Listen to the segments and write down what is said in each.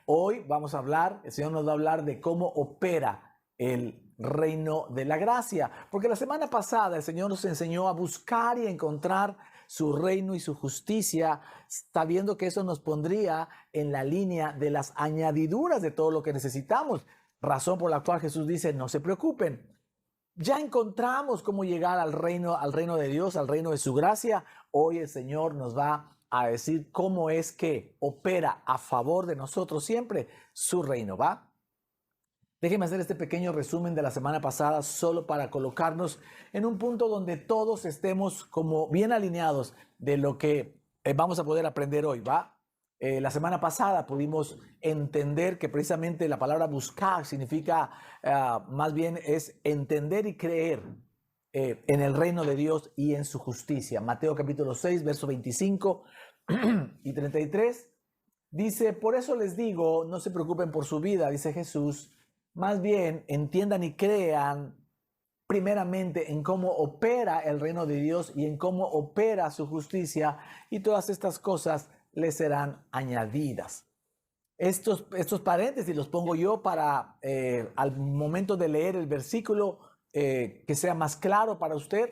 Hoy vamos a hablar, el Señor nos va a hablar de cómo opera el reino de la gracia. Porque la semana pasada el Señor nos enseñó a buscar y a encontrar su reino y su justicia, sabiendo que eso nos pondría en la línea de las añadiduras de todo lo que necesitamos. Razón por la cual Jesús dice, no se preocupen. Ya encontramos cómo llegar al reino de Dios, al reino de su gracia. Hoy el Señor nos va a decir cómo es que opera a favor de nosotros siempre su reino, ¿va? Déjenme hacer este pequeño resumen de la semana pasada solo para colocarnos en un punto donde todos estemos como bien alineados de lo que vamos a poder aprender hoy, ¿va? La semana pasada pudimos entender que precisamente la palabra buscar significa, más bien es entender y creer en el reino de Dios y en su justicia. Mateo capítulo 6, verso 25 y 33 dice, por eso les digo, no se preocupen por su vida, dice Jesús, más bien entiendan y crean primeramente en cómo opera el reino de Dios y en cómo opera su justicia, y todas estas cosas les serán añadidas. Estos paréntesis los pongo yo para al momento de leer el versículo que sea más claro para usted,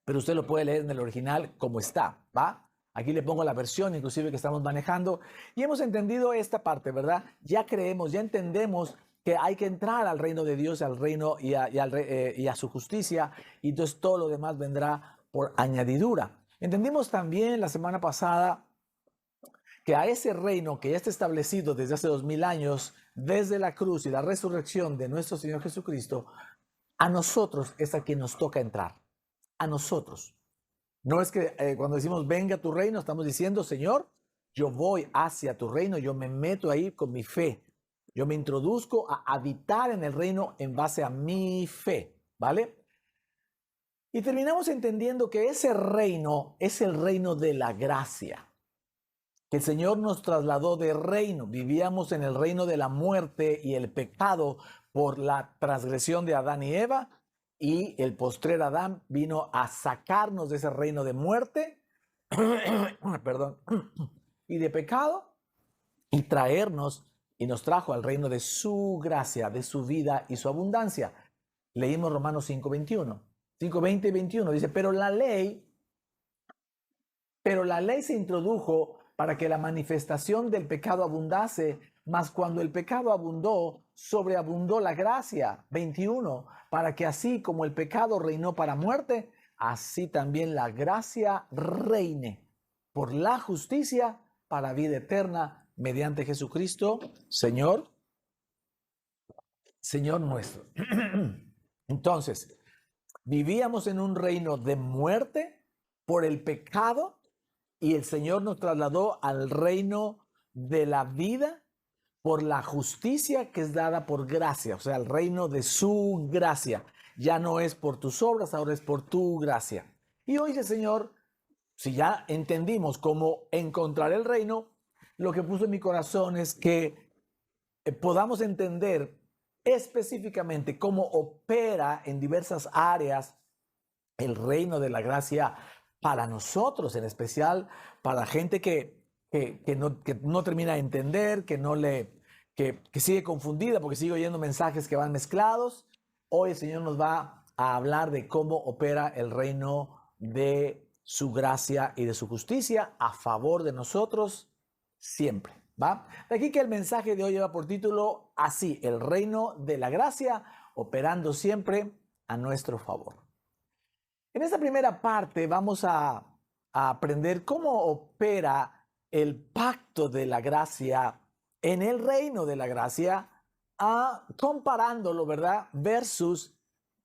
pero usted lo puede leer en el original como está, ¿va? Aquí le pongo la versión inclusive que estamos manejando y hemos entendido esta parte, ¿verdad? Ya creemos, ya entendemos que hay que entrar al reino de Dios, al reino y a su justicia, y entonces todo lo demás vendrá por añadidura. Entendimos también la semana pasada que a ese reino que ya está establecido desde hace 2000 años, desde la cruz y la resurrección de nuestro Señor Jesucristo, a nosotros es a quien nos toca entrar, a nosotros. No es que cuando decimos venga tu reino, estamos diciendo, Señor, yo voy hacia tu reino, yo me meto ahí con mi fe, yo me introduzco a habitar en el reino en base a mi fe, ¿vale? Y terminamos entendiendo que ese reino es el reino de la gracia, que el Señor nos trasladó de reino. Vivíamos en el reino de la muerte y el pecado por la transgresión de Adán y Eva, y el postrer Adán vino a sacarnos de ese reino de muerte, perdón, y de pecado, y traernos, y nos trajo al reino de su gracia, de su vida y su abundancia. Leímos Romanos 5:21, 5:20 y 21, dice, pero la ley se introdujo para que la manifestación del pecado abundase, mas cuando el pecado abundó, sobreabundó la gracia. 21, para que así como el pecado reinó para muerte, así también la gracia reine por la justicia para vida eterna mediante Jesucristo, Señor nuestro. Entonces, vivíamos en un reino de muerte por el pecado, y el Señor nos trasladó al reino de la vida por la justicia que es dada por gracia, o sea, el reino de su gracia. Ya no es por tus obras, ahora es por tu gracia. Y hoy el Señor, si ya entendimos cómo encontrar el reino, lo que puso en mi corazón es que podamos entender específicamente cómo opera en diversas áreas el reino de la gracia para nosotros, en especial para gente que no termina de entender, que sigue confundida porque sigue oyendo mensajes que van mezclados. Hoy el Señor nos va a hablar de cómo opera el reino de su gracia y de su justicia a favor de nosotros siempre, ¿va? De aquí que el mensaje de hoy lleva por título así, el reino de la gracia operando siempre a nuestro favor. En esta primera parte vamos a aprender cómo opera el pacto de la gracia en el reino de la gracia, comparándolo, ¿verdad? Versus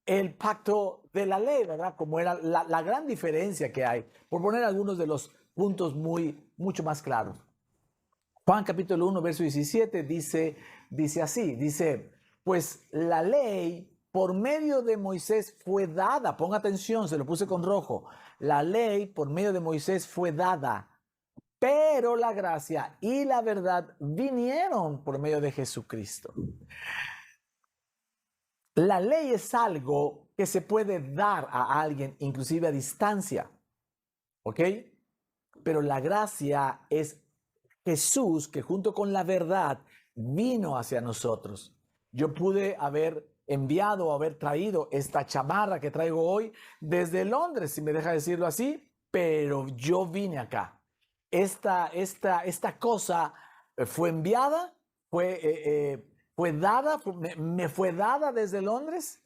el pacto de la ley, ¿verdad? Como era la gran diferencia que hay, por poner algunos de los puntos mucho más claros. Juan capítulo 1, verso 17 dice así, dice, pues la ley por medio de Moisés fue dada, ponga atención, se lo puse con rojo, la ley por medio de Moisés fue dada, pero la gracia y la verdad vinieron por medio de Jesucristo. La ley es algo que se puede dar a alguien, inclusive a distancia, ¿ok? Pero la gracia es Jesús, que junto con la verdad vino hacia nosotros. Yo pude haber enviado o haber traído esta chamarra que traigo hoy desde Londres, si me deja decirlo así, pero yo vine acá. Esta cosa fue enviada, fue dada, me fue dada desde Londres,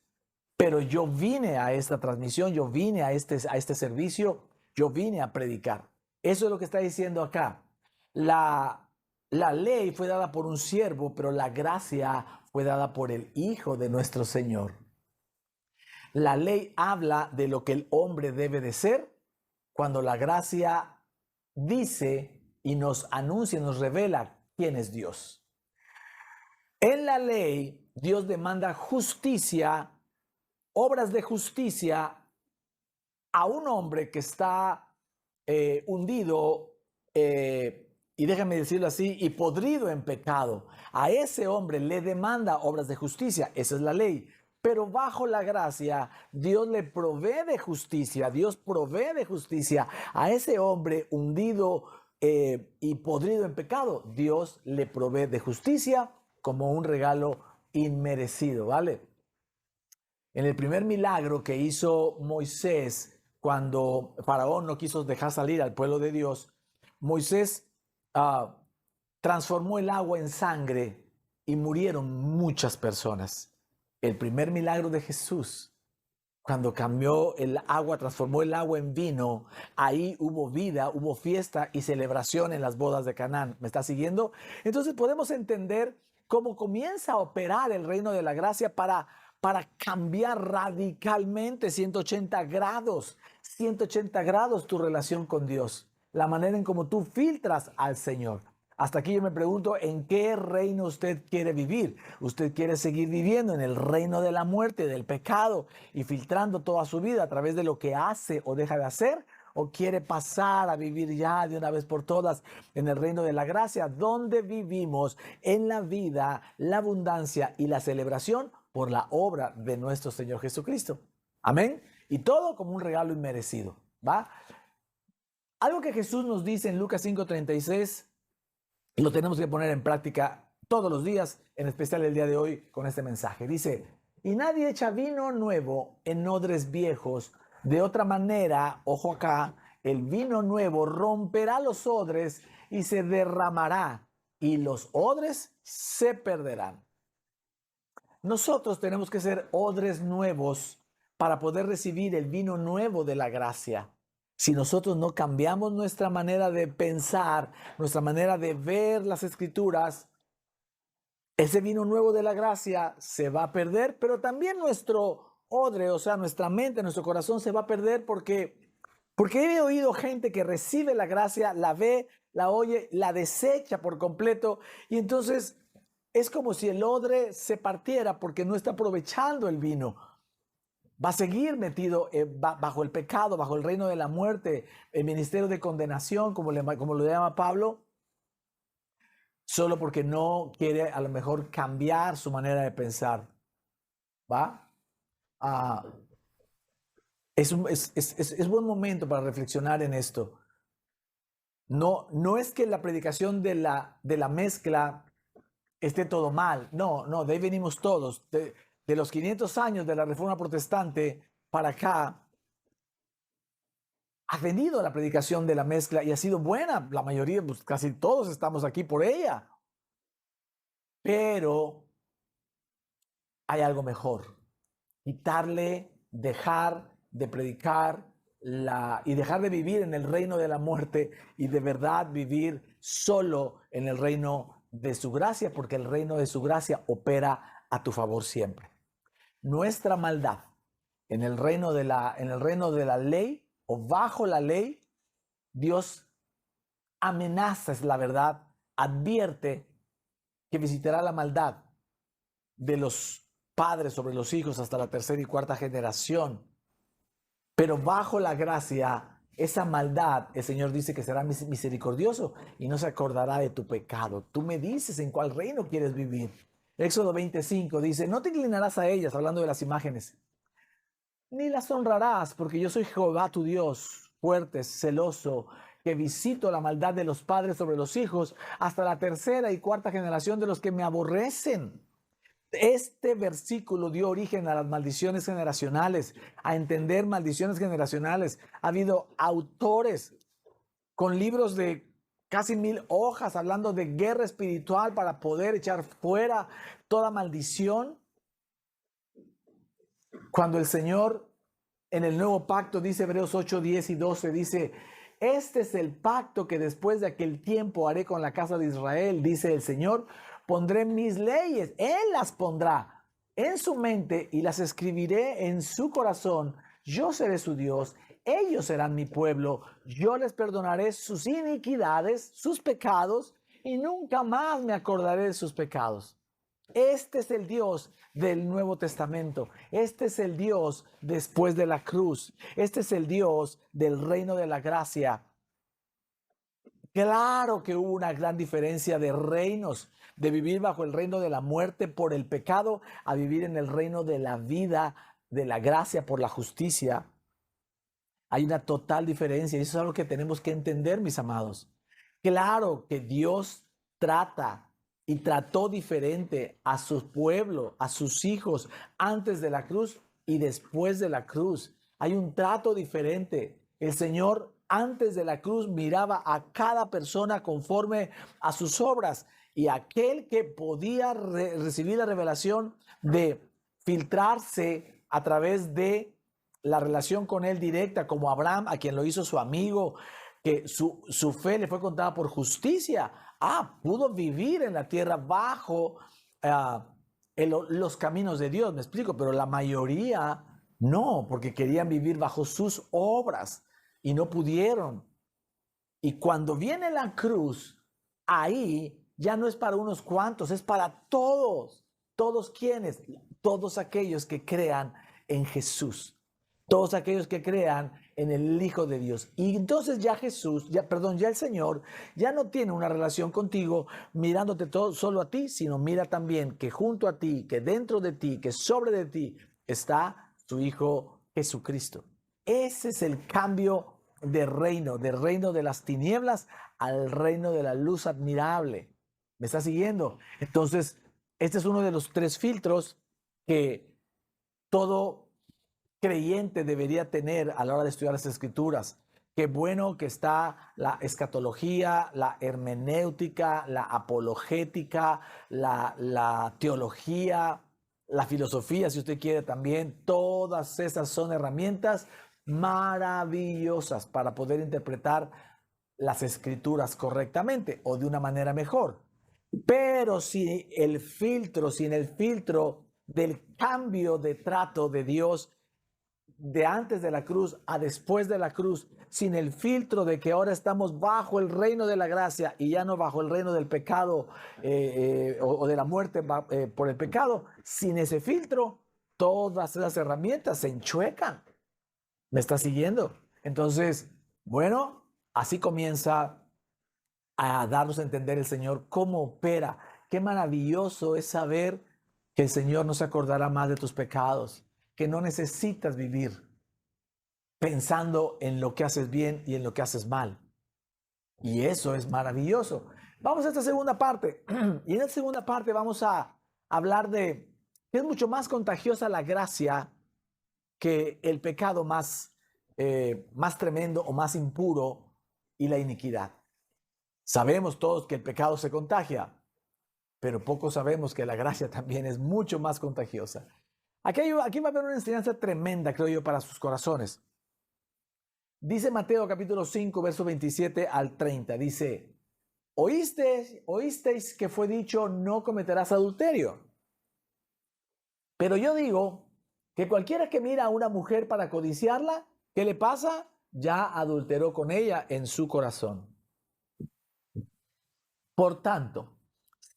pero yo vine a esta transmisión, yo vine a este servicio, yo vine a predicar. Eso es lo que está diciendo acá. La ley fue dada por un siervo, pero la gracia fue dada por el Hijo de nuestro Señor. La ley habla de lo que el hombre debe de ser, cuando la gracia dice y nos anuncia, nos revela quién es Dios. En la ley, Dios demanda justicia, obras de justicia a un hombre que está hundido, y déjame decirlo así, y podrido en pecado. A ese hombre le demanda obras de justicia, esa es la ley. Pero bajo la gracia, Dios le provee de justicia, Dios provee de justicia a ese hombre hundido y podrido en pecado. Dios le provee de justicia como un regalo inmerecido, ¿vale? En el primer milagro que hizo Moisés, cuando Faraón no quiso dejar salir al pueblo de Dios, Moisés transformó el agua en sangre y murieron muchas personas. El primer milagro de Jesús, cuando cambió el agua, transformó el agua en vino, ahí hubo vida, hubo fiesta y celebración en las bodas de Canaán. ¿Me está siguiendo? Entonces podemos entender cómo comienza a operar el reino de la gracia para cambiar radicalmente 180 grados tu relación con Dios, la manera en cómo tú filtras al Señor. Hasta aquí yo me pregunto, ¿en qué reino usted quiere vivir? ¿Usted quiere seguir viviendo en el reino de la muerte, del pecado y filtrando toda su vida a través de lo que hace o deja de hacer? ¿O quiere pasar a vivir ya de una vez por todas en el reino de la gracia, donde vivimos en la vida, la abundancia y la celebración por la obra de nuestro Señor Jesucristo? Amén. Y todo como un regalo inmerecido, ¿va? Algo que Jesús nos dice en Lucas 5:36, lo tenemos que poner en práctica todos los días, en especial el día de hoy con este mensaje. Dice, y nadie echa vino nuevo en odres viejos. De otra manera, ojo acá, el vino nuevo romperá los odres y se derramará, y los odres se perderán. Nosotros tenemos que ser odres nuevos para poder recibir el vino nuevo de la gracia. Si nosotros no cambiamos nuestra manera de pensar, nuestra manera de ver las escrituras, ese vino nuevo de la gracia se va a perder, pero también nuestro odre, o sea, nuestra mente, nuestro corazón se va a perder porque he oído gente que recibe la gracia, la ve, la oye, la desecha por completo, y entonces es como si el odre se partiera porque no está aprovechando el vino. Va a seguir metido bajo el pecado, bajo el reino de la muerte, el ministerio de condenación, como lo llama Pablo, solo porque no quiere a lo mejor cambiar su manera de pensar. ¿Va? Es buen momento para reflexionar en esto. No es que la predicación de la mezcla esté todo mal. No, de ahí venimos todos. De los 500 años de la Reforma Protestante para acá, ha venido la predicación de la mezcla y ha sido buena. La mayoría, pues casi todos estamos aquí por ella. Pero hay algo mejor. Dejar de predicar y dejar de vivir en el reino de la muerte y de verdad vivir solo en el reino de su gracia, porque el reino de su gracia opera a tu favor siempre. Nuestra maldad en el reino de la ley o bajo la ley, Dios amenaza, es la verdad, advierte que visitará la maldad de los padres sobre los hijos hasta la tercera y cuarta generación. Pero bajo la gracia, esa maldad, el Señor dice que será misericordioso y no se acordará de tu pecado. Tú me dices en cuál reino quieres vivir. Éxodo 25 dice, no te inclinarás a ellas, hablando de las imágenes, ni las honrarás, porque yo soy Jehová tu Dios, fuerte, celoso, que visito la maldad de los padres sobre los hijos, hasta la tercera y cuarta generación de los que me aborrecen. Este versículo dio origen a las maldiciones generacionales, a entender maldiciones generacionales. Ha habido autores con libros de casi 1000 hojas hablando de guerra espiritual para poder echar fuera toda maldición. Cuando el Señor en el nuevo pacto, dice Hebreos 8, 10 y 12, dice: este es el pacto que después de aquel tiempo haré con la casa de Israel, dice el Señor, pondré mis leyes, Él las pondrá en su mente y las escribiré en su corazón. Yo seré su Dios, ellos serán mi pueblo, yo les perdonaré sus iniquidades, sus pecados, y nunca más me acordaré de sus pecados. Este es el Dios del Nuevo Testamento. Este es el Dios después de la cruz. Este es el Dios del reino de la gracia. Claro que hubo una gran diferencia de reinos, de vivir bajo el reino de la muerte por el pecado a vivir en el reino de la vida, de la gracia por la justicia. Hay una total diferencia y eso es algo que tenemos que entender, mis amados. Claro que Dios trata y trató diferente a su pueblo, a sus hijos, antes de la cruz y después de la cruz. Hay un trato diferente. El Señor antes de la cruz miraba a cada persona conforme a sus obras, y aquel que podía recibir la revelación de filtrarse a través de la relación con Él directa, como Abraham, a quien lo hizo su amigo, que su fe le fue contada por justicia. Pudo vivir en la tierra bajo los caminos de Dios, me explico, pero la mayoría no, porque querían vivir bajo sus obras y no pudieron. Y cuando viene la cruz, ahí ya no es para unos cuantos, es para todos. ¿Todos quiénes? Todos aquellos que crean en Jesús. Todos aquellos que crean en el Hijo de Dios. Y entonces ya el Señor ya no tiene una relación contigo mirándote solo a ti, sino mira también que junto a ti, que dentro de ti, que sobre de ti está su Hijo Jesucristo. Ese es el cambio de reino, del reino de las tinieblas al reino de la luz admirable. ¿Me está siguiendo? Entonces, este es uno de los 3 filtros que todo creyente debería tener a la hora de estudiar las Escrituras. Qué bueno que está la escatología, la hermenéutica, la apologética, la teología, la filosofía, si usted quiere también. Todas esas son herramientas maravillosas para poder interpretar las Escrituras correctamente o de una manera mejor. Pero sin el filtro del cambio de trato de Dios de antes de la cruz a después de la cruz, sin el filtro de que ahora estamos bajo el reino de la gracia y ya no bajo el reino del pecado o de la muerte por el pecado, sin ese filtro, todas esas herramientas se enchuecan. ¿Me está siguiendo? Entonces, bueno, así comienza a darnos a entender el Señor cómo opera. Qué maravilloso es saber que el Señor no se acordará más de tus pecados, que no necesitas vivir pensando en lo que haces bien y en lo que haces mal. Y eso es maravilloso. Vamos a esta segunda parte. Y en esta segunda parte vamos a hablar de que es mucho más contagiosa la gracia que el pecado más tremendo o más impuro y la iniquidad. Sabemos todos que el pecado se contagia, pero poco sabemos que la gracia también es mucho más contagiosa. Aquí va a haber una enseñanza tremenda, creo yo, para sus corazones. Dice Mateo capítulo 5, verso 27 al 30. Dice: oísteis que fue dicho, no cometerás adulterio. Pero yo digo que cualquiera que mira a una mujer para codiciarla, ¿qué le pasa? Ya adulteró con ella en su corazón. Por tanto,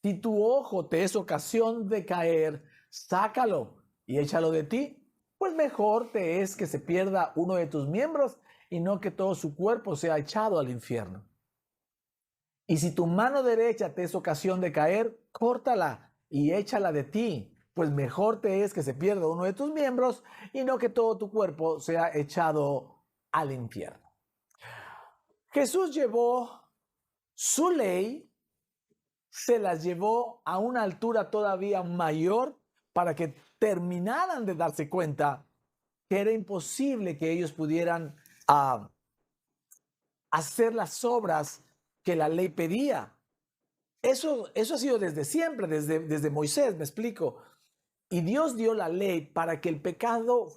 si tu ojo te es ocasión de caer, sácalo y échalo de ti, pues mejor te es que se pierda uno de tus miembros y no que todo su cuerpo sea echado al infierno. Y si tu mano derecha te es ocasión de caer, córtala y échala de ti, pues mejor te es que se pierda uno de tus miembros y no que todo tu cuerpo sea echado al infierno. Jesús llevó su ley, se las llevó a una altura todavía mayor para que terminaran de darse cuenta que era imposible que ellos pudieran hacer las obras que la ley pedía. Eso ha sido desde siempre, desde Moisés, me explico. Y Dios dio la ley para que el pecado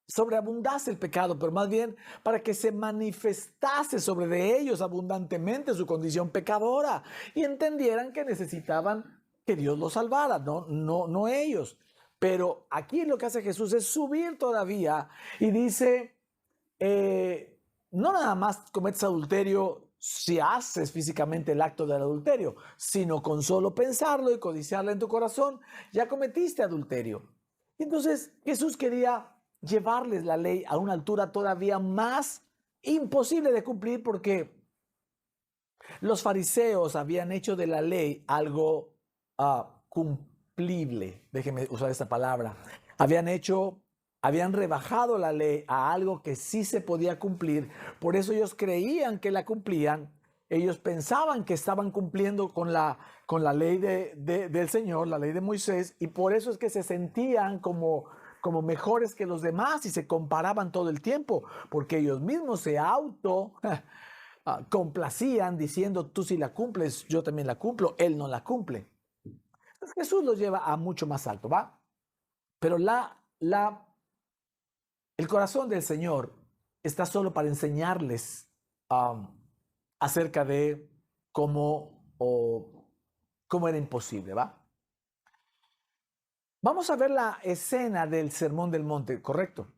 sobreabundase el pecado, pero más bien para que se manifestase sobre de ellos abundantemente su condición pecadora y entendieran que necesitaban que Dios los salvara, no ellos. Pero aquí lo que hace Jesús es subir todavía y dice, no nada más cometes adulterio si haces físicamente el acto del adulterio, sino con solo pensarlo y codiciarlo en tu corazón, ya cometiste adulterio. Y entonces Jesús quería llevarles la ley a una altura todavía más imposible de cumplir porque los fariseos habían hecho de la ley algo cumplible. Déjenme usar esta palabra. Habían rebajado la ley a algo que sí se podía cumplir. Por eso ellos creían que la cumplían. Ellos pensaban que estaban cumpliendo con la ley del Señor, la ley de Moisés, y por eso es que se sentían como mejores que los demás y se comparaban todo el tiempo, porque ellos mismos se complacían diciendo, tú sí la cumples, yo también la cumplo, él no la cumple. Entonces Jesús los lleva a mucho más alto, ¿va? Pero el corazón del Señor está solo para enseñarles acerca de cómo era imposible, ¿va? Vamos a ver la escena del Sermón del Monte, ¿correcto?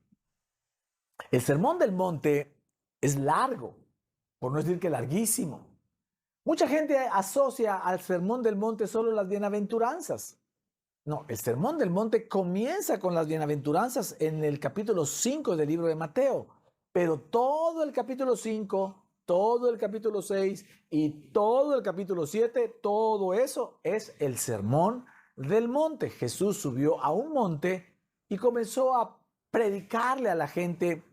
El Sermón del Monte es largo, por no decir que larguísimo. Mucha gente asocia al Sermón del Monte solo las bienaventuranzas. No, el Sermón del Monte comienza con las bienaventuranzas en el capítulo 5 del libro de Mateo, pero todo el capítulo 5, todo el capítulo 6 y todo el capítulo 7, todo eso es el Sermón del Monte. Jesús subió a un monte y comenzó a predicarle a la gente,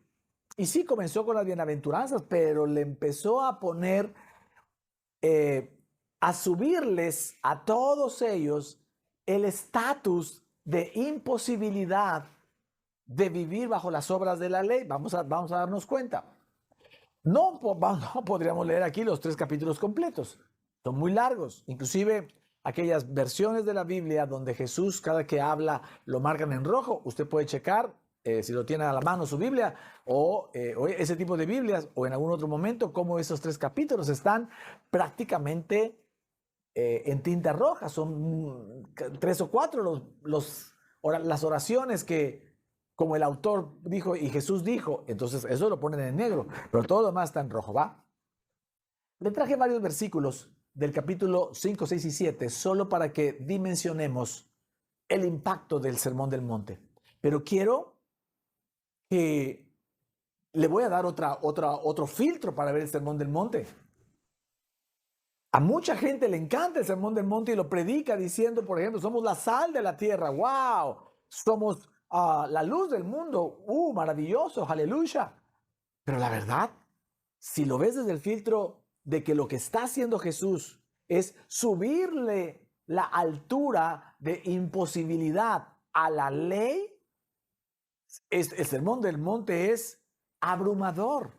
y sí comenzó con las bienaventuranzas, pero le empezó a poner, a subirles a todos ellos el estatus de imposibilidad de vivir bajo las obras de la ley. Vamos a darnos cuenta. No podríamos leer aquí los 3 capítulos completos. Son muy largos. Inclusive aquellas versiones de la Biblia donde Jesús cada que habla lo marcan en rojo. Usted puede checar si lo tiene a la mano su Biblia o ese tipo de Biblias o en algún otro momento cómo esos 3 capítulos están prácticamente en tinta roja. Son 3 o 4 las oraciones que, como el autor dijo y Jesús dijo, entonces eso lo ponen en negro, pero todo lo demás está en rojo, ¿va? Le traje varios versículos del capítulo 5, 6 y 7 solo para que dimensionemos el impacto del Sermón del Monte. Pero quiero que le voy a dar otro filtro para ver el Sermón del Monte. A mucha gente le encanta el Sermón del Monte y lo predica diciendo, por ejemplo, somos la sal de la tierra, wow, somos la luz del mundo, maravilloso, aleluya. Pero la verdad, si lo ves desde el filtro de que lo que está haciendo Jesús es subirle la altura de imposibilidad a la ley, el Sermón del Monte es abrumador,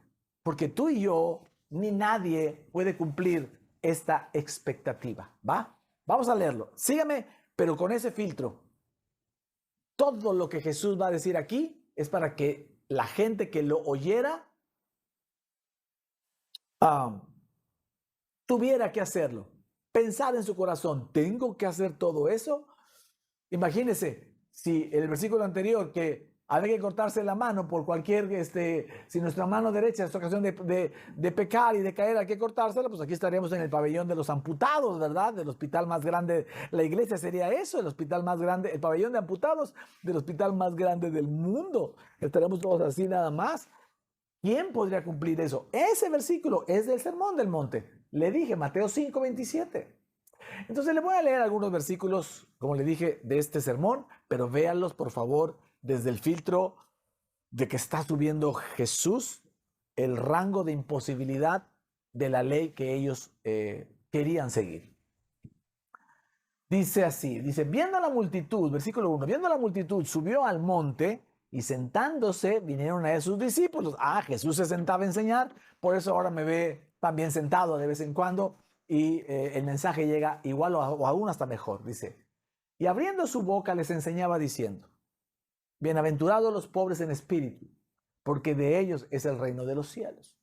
porque tú y yo, ni nadie puede cumplir esta expectativa, ¿va? Vamos a leerlo. Sígame, pero con ese filtro. Todo lo que Jesús va a decir aquí es para que la gente que lo oyera tuviera que hacerlo. Pensar en su corazón, ¿tengo que hacer todo eso? Imagínese, si el versículo anterior que había que cortarse la mano por cualquier, si nuestra mano derecha es ocasión de pecar y de caer, hay que cortársela, pues aquí estaríamos en el pabellón de los amputados, ¿verdad? Del hospital más grande, la iglesia sería eso, el hospital más grande, el pabellón de amputados del hospital más grande del mundo. Estaremos todos así nada más. ¿Quién podría cumplir eso? Ese versículo es del Sermón del Monte. Le dije, Mateo 5, 27. Entonces le voy a leer algunos versículos, como le dije, de este sermón, pero véanlos, por favor, desde el filtro de que está subiendo Jesús el rango de imposibilidad de la ley que ellos querían seguir. Dice así, dice, viendo la multitud, versículo 1, viendo la multitud, subió al monte y sentándose vinieron a él sus discípulos. Ah, Jesús se sentaba a enseñar, por eso ahora me ve también sentado de vez en cuando y el mensaje llega igual o aún hasta mejor, dice. Y abriendo su boca les enseñaba diciendo, bienaventurados los pobres en espíritu, porque de ellos es el reino de los cielos.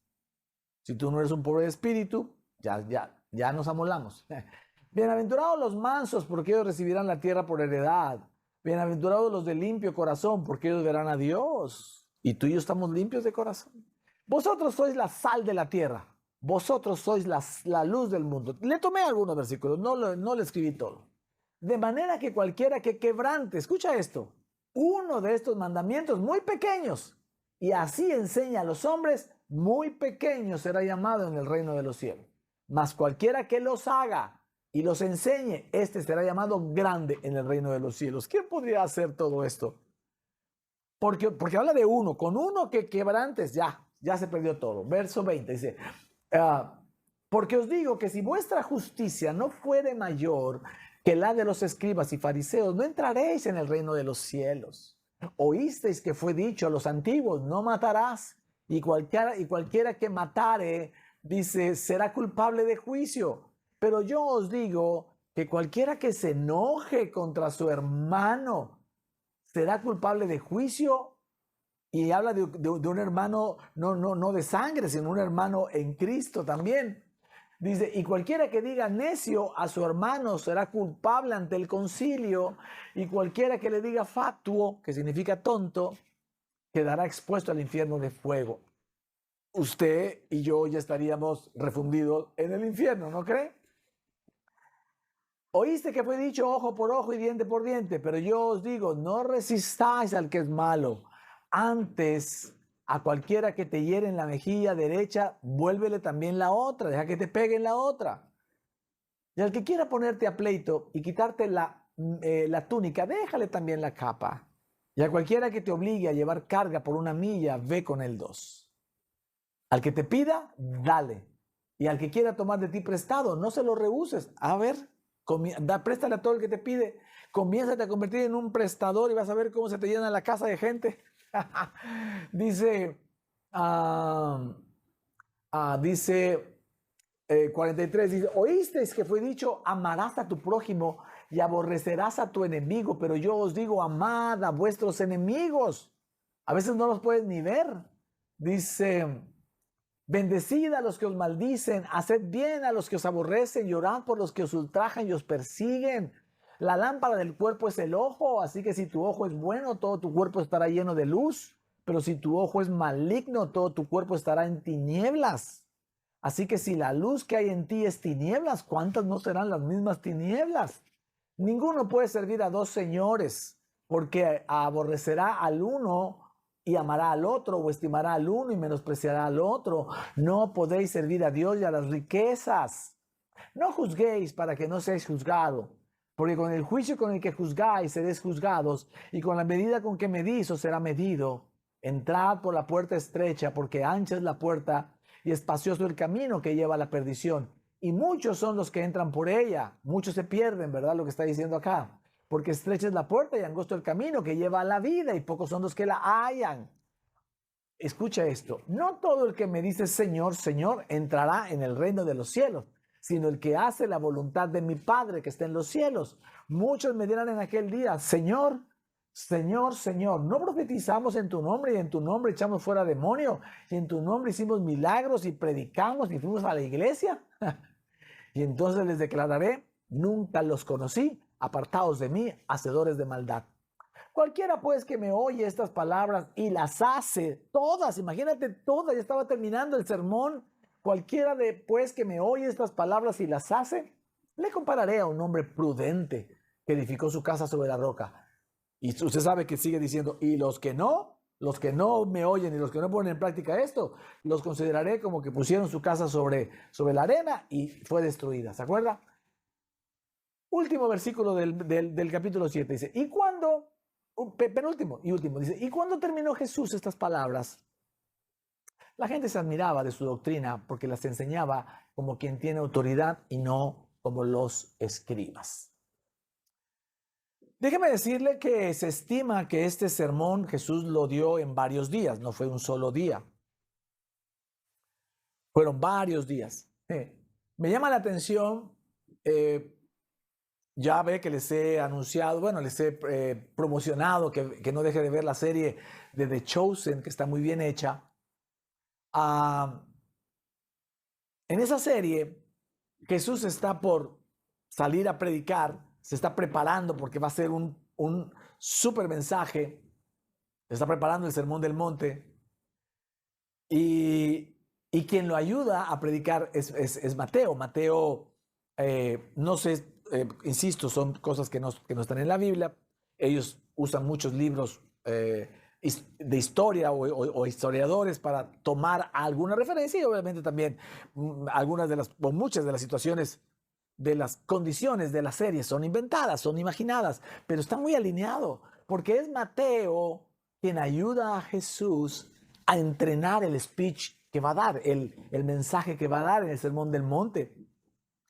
Si tú no eres un pobre de espíritu, ya nos amolamos. Bienaventurados los mansos, porque ellos recibirán la tierra por heredad. Bienaventurados los de limpio corazón, porque ellos verán a Dios. Y tú y yo estamos limpios de corazón. Vosotros sois la sal de la tierra. Vosotros sois la luz del mundo. Le tomé algunos versículos, no le escribí todo. De manera que cualquiera que quebrante, escucha esto, uno de estos mandamientos muy pequeños, y así enseña a los hombres, muy pequeño será llamado en el reino de los cielos. Mas cualquiera que los haga y los enseñe, este será llamado grande en el reino de los cielos. ¿Quién podría hacer todo esto? Porque habla de uno, con uno que quebrantes, ya se perdió todo. Verso 20 dice, porque os digo que si vuestra justicia no fuere mayor que la de los escribas y fariseos, no entraréis en el reino de los cielos. Oísteis que fue dicho a los antiguos, no matarás, y cualquiera que matare, dice, será culpable de juicio. Pero yo os digo que cualquiera que se enoje contra su hermano será culpable de juicio. Y habla de un hermano, no de sangre, sino un hermano en Cristo también. Dice, y cualquiera que diga necio a su hermano será culpable ante el concilio, y cualquiera que le diga fatuo, que significa tonto, quedará expuesto al infierno de fuego. Usted y yo ya estaríamos refundidos en el infierno, ¿no cree? Oíste que fue dicho ojo por ojo y diente por diente, pero yo os digo, no resistáis al que es malo. Antes, a cualquiera que te hiere en la mejilla derecha, vuélvele también la otra, deja que te pegue en la otra. Y al que quiera ponerte a pleito y quitarte la túnica, déjale también la capa. Y a cualquiera que te obligue a llevar carga por 1 milla, ve con él 2. Al que te pida, dale. Y al que quiera tomar de ti prestado, no se lo rehuses. A ver, préstale a todo el que te pide. Comiénzate a convertir en un prestador y vas a ver cómo se te llena la casa de gente. Dice 43, dice, oísteis que fue dicho, amarás a tu prójimo y aborrecerás a tu enemigo, pero yo os digo, amad a vuestros enemigos. A veces no los puedes ni ver. Dice, bendecid a los que os maldicen, haced bien a los que os aborrecen, y orad por los que os ultrajan y os persiguen. La lámpara del cuerpo es el ojo, así que si tu ojo es bueno, todo tu cuerpo estará lleno de luz, pero si tu ojo es maligno, todo tu cuerpo estará en tinieblas. Así que si la luz que hay en ti es tinieblas, ¿cuántas no serán las mismas tinieblas? Ninguno puede servir a 2 señores, porque aborrecerá al uno y amará al otro, o estimará al uno y menospreciará al otro. No podéis servir a Dios y a las riquezas. No juzguéis para que no seáis juzgados, porque con el juicio con el que juzgáis seréis juzgados, y con la medida con que medís os será medido. Entrad por la puerta estrecha, porque ancha es la puerta y espacioso el camino que lleva a la perdición. Y muchos son los que entran por ella. Muchos se pierden, ¿verdad? Lo que está diciendo acá. Porque estrecha es la puerta y angosto el camino que lleva a la vida, y pocos son los que la hallan. Escucha esto. No todo el que me dice Señor, Señor, entrará en el reino de los cielos, sino el que hace la voluntad de mi Padre que está en los cielos. Muchos me dirán en aquel día, Señor, Señor, Señor, ¿no profetizamos en tu nombre y en tu nombre echamos fuera demonios y en tu nombre hicimos milagros y predicamos y fuimos a la iglesia? Y entonces les declararé, nunca los conocí, apartados de mí, hacedores de maldad. Cualquiera pues que me oye estas palabras y las hace, todas, imagínate todas, ya estaba terminando el sermón, cualquiera pues que me oye estas palabras y las hace, le compararé a un hombre prudente que edificó su casa sobre la roca. Y usted sabe que sigue diciendo, y los que no me oyen y los que no ponen en práctica esto, los consideraré como que pusieron su casa sobre la arena y fue destruida. ¿Se acuerda? Último versículo del capítulo 7 dice, penúltimo y último, dice, y cuando terminó Jesús estas palabras, La gente se admiraba de su doctrina porque las enseñaba como quien tiene autoridad y no como los escribas. Déjeme decirle que se estima que este sermón Jesús lo dio en varios días, no fue un solo día. Fueron varios días. Me llama la atención, ya ve que les he anunciado, bueno, les he promocionado que no deje de ver la serie de The Chosen, que está muy bien hecha. En esa serie, Jesús está por salir a predicar, se está preparando porque va a ser un súper mensaje, se está preparando el Sermón del Monte, y quien lo ayuda a predicar es Mateo. Mateo, no sé, insisto, son cosas que no están en la Biblia. Ellos usan muchos libros de historia o historiadores para tomar alguna referencia, y obviamente también algunas de las, o muchas de las situaciones, de las condiciones de la serie son inventadas, son imaginadas, pero está muy alineado, porque es Mateo quien ayuda a Jesús a entrenar el speech que va a dar, el mensaje que va a dar en el Sermón del Monte.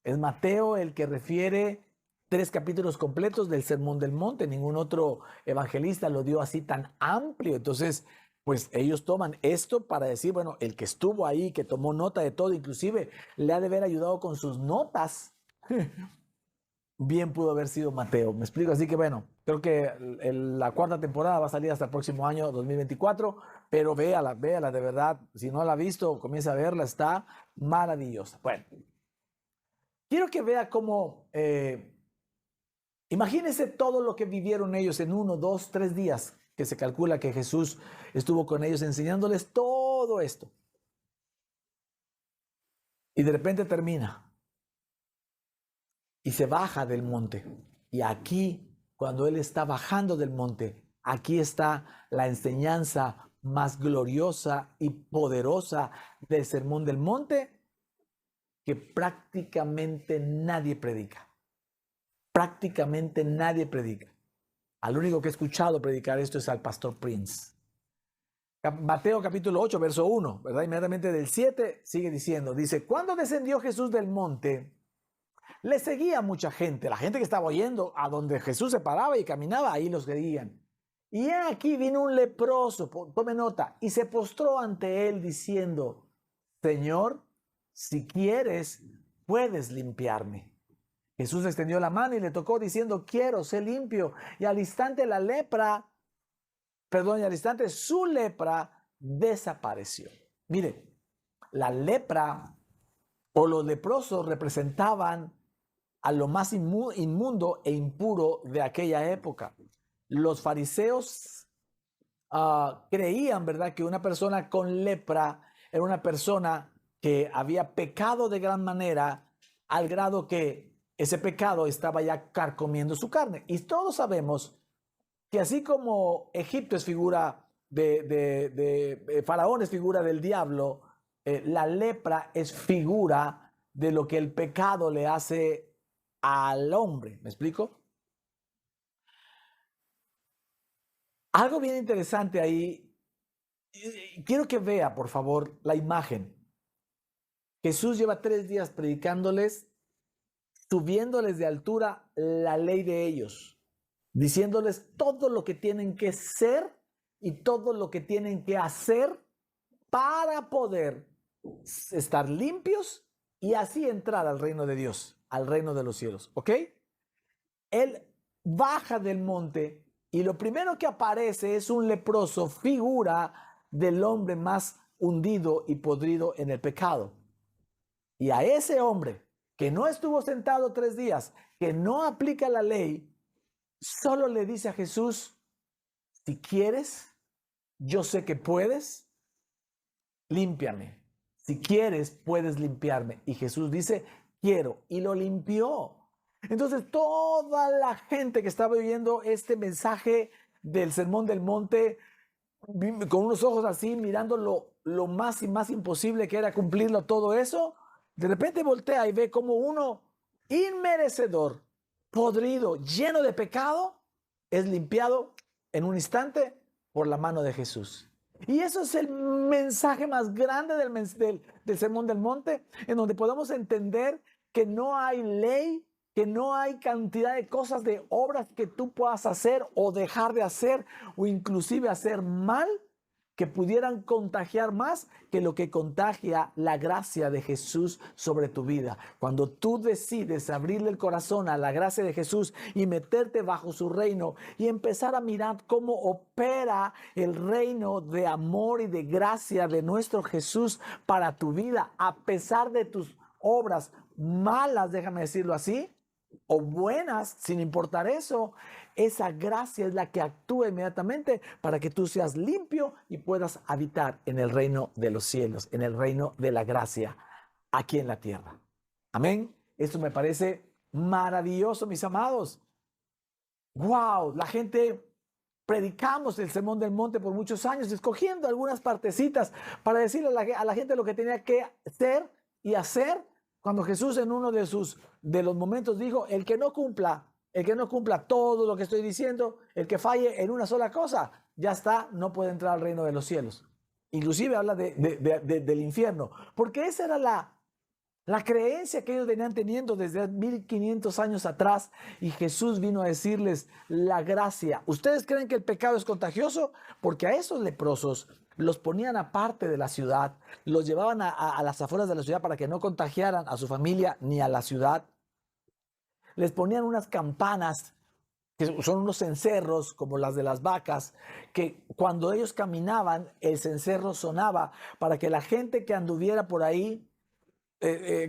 Es Mateo el que refiere 3 capítulos completos del Sermón del Monte. Ningún otro evangelista lo dio así tan amplio. Entonces, pues ellos toman esto para decir, bueno, el que estuvo ahí, que tomó nota de todo, inclusive le ha de haber ayudado con sus notas. Bien pudo haber sido Mateo, me explico. Así que bueno, creo que la 4ª temporada va a salir hasta el próximo año 2024, pero véala de verdad. Si no la ha visto, comienza a verla, está maravillosa. Bueno, quiero que vea cómo, imagínense todo lo que vivieron ellos en 1, 2, 3 días, que se calcula que Jesús estuvo con ellos enseñándoles todo esto. Y de repente termina y se baja del monte. Y aquí, cuando él está bajando del monte, aquí está la enseñanza más gloriosa y poderosa del Sermón del Monte, que prácticamente nadie predica. Prácticamente nadie predica. Al único que he escuchado predicar esto es al pastor Prince. Mateo capítulo 8, verso 1, ¿verdad? Inmediatamente del 7 sigue diciendo, dice, cuando descendió Jesús del monte, le seguía mucha gente, la gente que estaba oyendo a donde Jesús se paraba y caminaba, ahí los seguían. Y aquí vino un leproso, tome nota, y se postró ante él diciendo, Señor, si quieres, puedes limpiarme. Jesús extendió la mano y le tocó diciendo, quiero, sé limpio. Y al instante su lepra desapareció. Mire, la lepra o los leprosos representaban a lo más inmundo e impuro de aquella época. Los fariseos creían, ¿verdad?, que una persona con lepra era una persona que había pecado de gran manera, al grado que ese pecado estaba ya carcomiendo su carne. Y todos sabemos que así como Egipto es figura de Faraón es figura del diablo, la lepra es figura de lo que el pecado le hace al hombre. ¿Me explico? Algo bien interesante ahí. Quiero que vea, por favor, la imagen. Jesús lleva 3 días predicándoles, subiéndoles de altura la ley de ellos, diciéndoles todo lo que tienen que ser y todo lo que tienen que hacer para poder estar limpios y así entrar al reino de Dios, al reino de los cielos, ¿ok? Él baja del monte y lo primero que aparece es un leproso, figura del hombre más hundido y podrido en el pecado. Y a ese hombre que no estuvo sentado 3 días, que no aplica la ley, solo le dice a Jesús, si quieres, yo sé que puedes, límpiame. Si quieres, puedes limpiarme. Y Jesús dice, quiero, y lo limpió. Entonces toda la gente que estaba oyendo este mensaje del Sermón del Monte, con unos ojos así, mirando lo más y más imposible que era cumplirlo todo eso, de repente voltea y ve como uno inmerecedor, podrido, lleno de pecado, es limpiado en un instante por la mano de Jesús. Y eso es el mensaje más grande del Sermón del Monte, en donde podemos entender que no hay ley, que no hay cantidad de cosas, de obras que tú puedas hacer o dejar de hacer o inclusive hacer mal, que pudieran contagiar más que lo que contagia la gracia de Jesús sobre tu vida. Cuando tú decides abrirle el corazón a la gracia de Jesús y meterte bajo su reino y empezar a mirar cómo opera el reino de amor y de gracia de nuestro Jesús para tu vida, a pesar de tus obras malas, déjame decirlo así, o buenas, sin importar eso, esa gracia es la que actúa inmediatamente para que tú seas limpio y puedas habitar en el reino de los cielos, en el reino de la gracia, aquí en la tierra. Amén. Esto me parece maravilloso, mis amados. Wow, la gente predicamos el Sermón del Monte por muchos años, escogiendo algunas partecitas para decirle a la gente lo que tenía que ser y hacer. Cuando Jesús en uno de los momentos dijo, el que no cumpla todo lo que estoy diciendo, el que falle en una sola cosa, ya está, no puede entrar al reino de los cielos. Inclusive habla del infierno, porque esa era la creencia que ellos venían teniendo desde 1500 años atrás, y Jesús vino a decirles la gracia. ¿Ustedes creen que el pecado es contagioso? Porque a esos leprosos los ponían aparte de la ciudad, los llevaban a las afueras de la ciudad para que no contagiaran a su familia ni a la ciudad. Les ponían unas campanas, que son unos cencerros como las de las vacas, que cuando ellos caminaban, el cencerro sonaba para que la gente que anduviera por ahí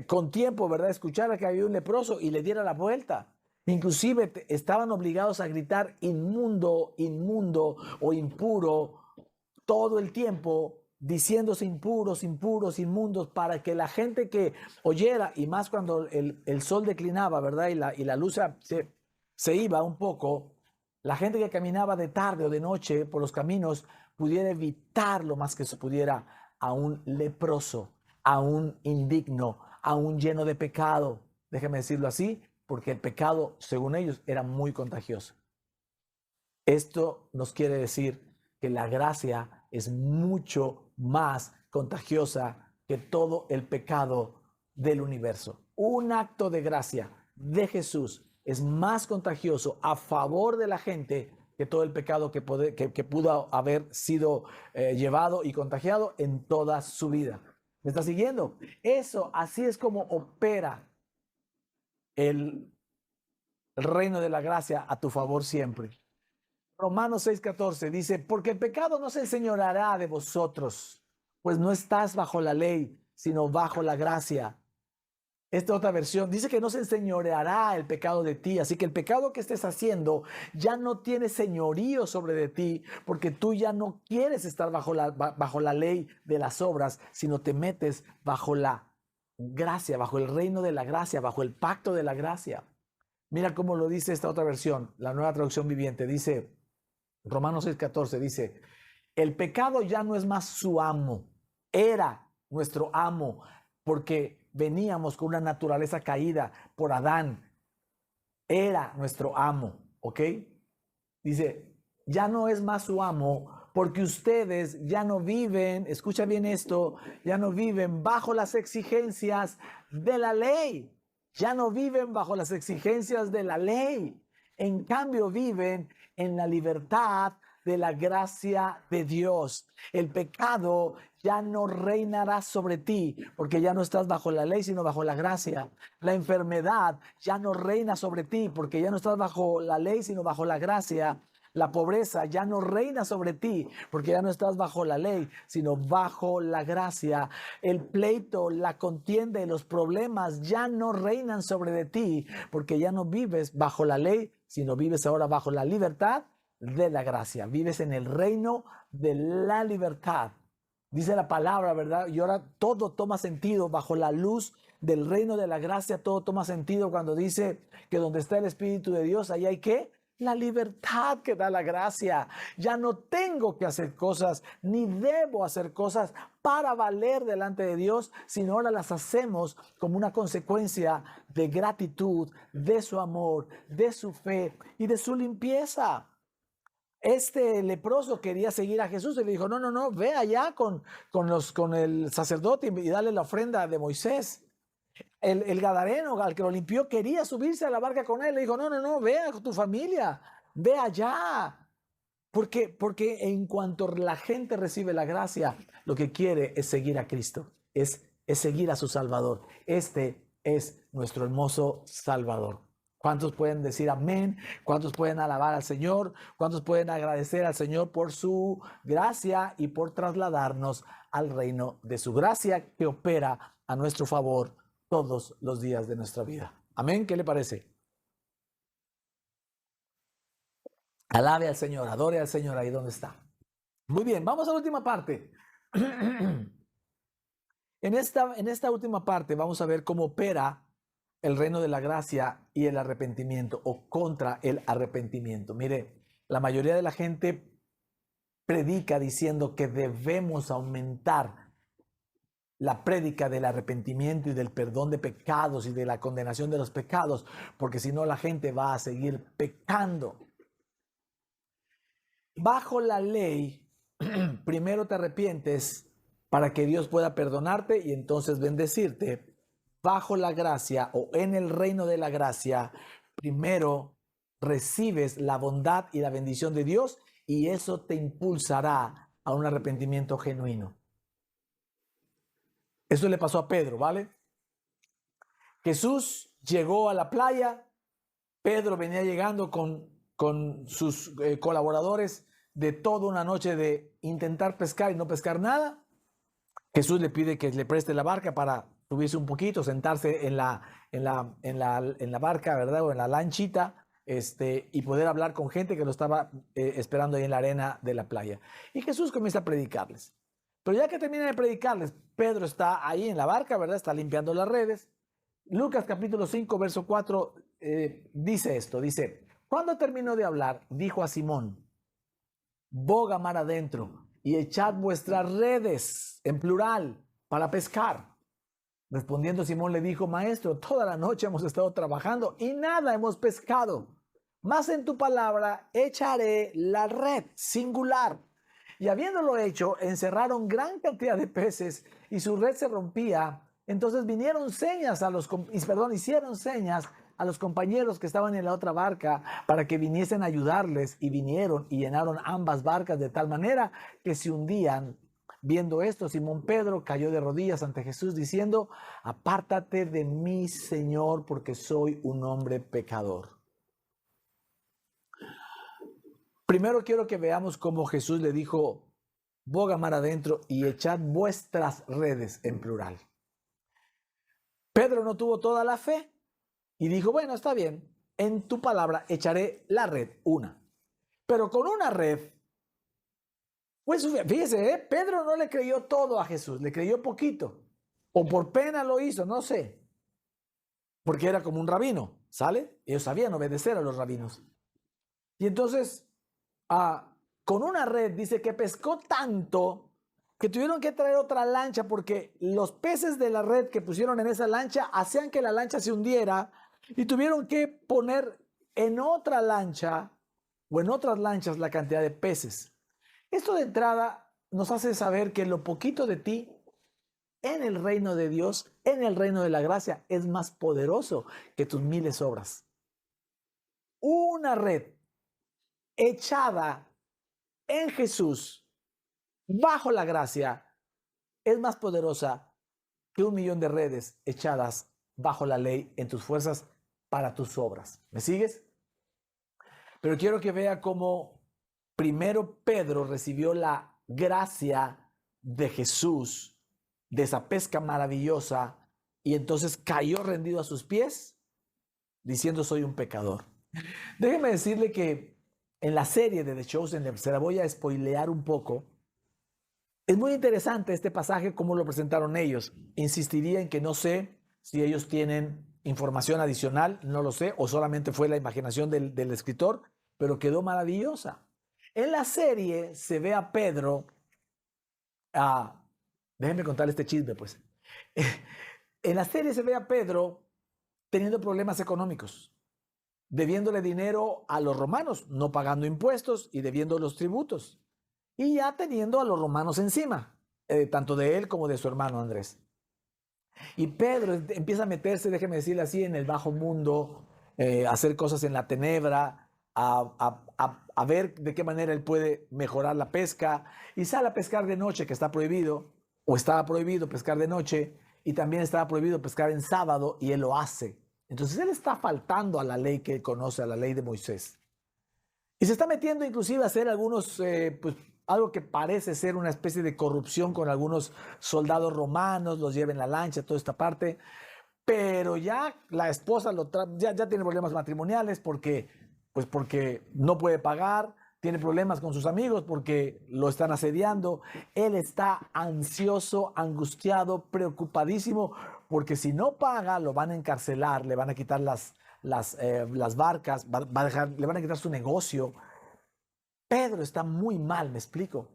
con tiempo, ¿verdad?, escuchara que había un leproso y le diera la vuelta. Inclusive estaban obligados a gritar inmundo, inmundo o impuro todo el tiempo, diciéndose impuros, impuros, inmundos, para que la gente que oyera, y más cuando el sol declinaba, ¿verdad?, y la luz se iba un poco, la gente que caminaba de tarde o de noche por los caminos pudiera evitar lo más que se pudiera a un leproso, a un indigno, a un lleno de pecado. Déjeme decirlo así, porque el pecado, según ellos, era muy contagioso. Esto nos quiere decir que la gracia es mucho más contagiosa que todo el pecado del universo. Un acto de gracia de Jesús es más contagioso a favor de la gente que todo el pecado que pudo haber sido llevado y contagiado en toda su vida. ¿Me está siguiendo? Eso, así es como opera el reino de la gracia a tu favor siempre. Romanos 6:14 dice, porque el pecado no se enseñoreará de vosotros, pues no estás bajo la ley, sino bajo la gracia. Esta otra versión dice que no se enseñoreará el pecado de ti, así que el pecado que estés haciendo ya no tiene señorío sobre de ti, porque tú ya no quieres estar bajo la ley de las obras, sino te metes bajo la gracia, bajo el reino de la gracia, bajo el pacto de la gracia. Mira cómo lo dice esta otra versión, la Nueva Traducción Viviente, dice, Romanos 6:14, dice, el pecado ya no es más su amo, era nuestro amo, porque veníamos con una naturaleza caída por Adán, era nuestro amo, ¿ok? Dice, ya no es más su amo, porque ustedes ya no viven, escucha bien esto, ya no viven bajo las exigencias de la ley, ya no viven bajo las exigencias de la ley, en cambio viven en la libertad de la gracia de Dios. El pecado ya no reinará sobre ti, porque ya no estás bajo la ley, sino bajo la gracia. La enfermedad ya no reina sobre ti, porque ya no estás bajo la ley, sino bajo la gracia. La pobreza ya no reina sobre ti, porque ya no estás bajo la ley, sino bajo la gracia. El pleito, la contienda y los problemas ya no reinan sobre de ti, porque ya no vives bajo la ley, sino vives ahora bajo la libertad de la gracia. Vives en el reino de la libertad. Dice la palabra, ¿verdad? Y ahora todo toma sentido bajo la luz del reino de la gracia. Todo toma sentido cuando dice que donde está el Espíritu de Dios, ahí hay ¿qué? La libertad que da la gracia. Ya no tengo que hacer cosas, ni debo hacer cosas para valer delante de Dios, sino ahora las hacemos como una consecuencia de gratitud, de su amor, de su fe y de su limpieza. Este leproso quería seguir a Jesús y le dijo, no, no, no, ve allá con el sacerdote y dale la ofrenda de Moisés. El gadareno, al que lo limpió, quería subirse a la barca con él. Le dijo, no, no, no, ve a tu familia, ve allá. Porque en cuanto la gente recibe la gracia, lo que quiere es seguir a Cristo, es seguir a su Salvador. Este es nuestro hermoso Salvador. ¿Cuántos pueden decir amén? ¿Cuántos pueden alabar al Señor? ¿Cuántos pueden agradecer al Señor por su gracia y por trasladarnos al reino de su gracia que opera a nuestro favor todos los días de nuestra vida? Amén. ¿Qué le parece? Alabe al Señor, adore al Señor ahí donde está. Muy bien, vamos a la última parte. En esta última parte vamos a ver cómo opera el reino de la gracia y el arrepentimiento o contra el arrepentimiento. Mire, la mayoría de la gente predica diciendo que debemos aumentar la prédica del arrepentimiento y del perdón de pecados y de la condenación de los pecados, porque si no la gente va a seguir pecando. Bajo la ley, primero te arrepientes para que Dios pueda perdonarte y entonces bendecirte. Bajo la gracia o en el reino de la gracia, primero recibes la bondad y la bendición de Dios y eso te impulsará a un arrepentimiento genuino. Eso le pasó a Pedro, ¿vale? Jesús llegó a la playa, Pedro venía llegando con sus colaboradores de toda una noche de intentar pescar y no pescar nada. Jesús le pide que le preste la barca para subirse un poquito, sentarse en la barca, ¿verdad? O en la lanchita, y poder hablar con gente que lo estaba esperando ahí en la arena de la playa. Y Jesús comienza a predicarles. Pero ya que termina de predicarles, Pedro está ahí en la barca, ¿verdad? Está limpiando las redes. Lucas capítulo 5, verso 4, dice esto, dice, cuando terminó de hablar, dijo a Simón, boga mar adentro y echad vuestras redes, en plural, para pescar. Respondiendo Simón le dijo, maestro, toda la noche hemos estado trabajando y nada hemos pescado. Mas en tu palabra echaré la red, singular. Y habiéndolo hecho, encerraron gran cantidad de peces y su red se rompía. Entonces hicieron señas a los compañeros que estaban en la otra barca para que viniesen a ayudarles y vinieron y llenaron ambas barcas de tal manera que se hundían. Viendo esto, Simón Pedro cayó de rodillas ante Jesús diciendo, apártate de mí, Señor, porque soy un hombre pecador. Primero quiero que veamos cómo Jesús le dijo, boga mar adentro y echad vuestras redes, en plural. Pedro no tuvo toda la fe y dijo, bueno, está bien, en tu palabra echaré la red, una. Pero con una red, pues fíjese, Pedro no le creyó todo a Jesús, le creyó poquito. O por pena lo hizo, no sé. Porque era como un rabino, ¿sale? Ellos sabían obedecer a los rabinos. Y entonces, con una red, dice que pescó tanto que tuvieron que traer otra lancha porque los peces de la red que pusieron en esa lancha hacían que la lancha se hundiera y tuvieron que poner en otra lancha o en otras lanchas la cantidad de peces. Esto de entrada nos hace saber que lo poquito de ti en el reino de Dios, en el reino de la gracia, es más poderoso que tus miles obras. Una red echada en Jesús, bajo la gracia, es más poderosa que 1,000,000 de redes echadas bajo la ley en tus fuerzas para tus obras. ¿Me sigues? Pero quiero que vea cómo primero Pedro recibió la gracia de Jesús, de esa pesca maravillosa, y entonces cayó rendido a sus pies, diciendo soy un pecador. Déjeme decirle que en la serie de The Chosen, se la voy a spoilear un poco, es muy interesante este pasaje, cómo lo presentaron ellos. Insistiría en que no sé si ellos tienen información adicional, no lo sé, o solamente fue la imaginación del escritor, pero quedó maravillosa. En la serie se ve a Pedro, déjenme contar este chisme pues. En la serie se ve a Pedro teniendo problemas económicos. debiéndole dinero a los romanos, no pagando impuestos y debiendo los tributos. Y ya teniendo a los romanos encima, tanto de él como de su hermano Andrés. Y Pedro empieza a meterse, déjeme decirle así, en el bajo mundo, a hacer cosas en la tenebra, a ver de qué manera él puede mejorar la pesca. Y sale a pescar de noche, que está prohibido, o estaba prohibido pescar de noche, y también estaba prohibido pescar en sábado, y él lo hace. Entonces él está faltando a la ley que él conoce, a la ley de Moisés. Y se está metiendo inclusive a hacer algunos, pues algo que parece ser una especie de corrupción con algunos soldados romanos, los lleva en la lancha, toda esta parte. Pero ya la esposa ya tiene problemas matrimoniales porque no puede pagar, tiene problemas con sus amigos porque lo están asediando. Él está ansioso, angustiado, preocupadísimo, porque si no paga lo van a encarcelar, le van a quitar las barcas, le van a quitar su negocio. Pedro está muy mal, me explico.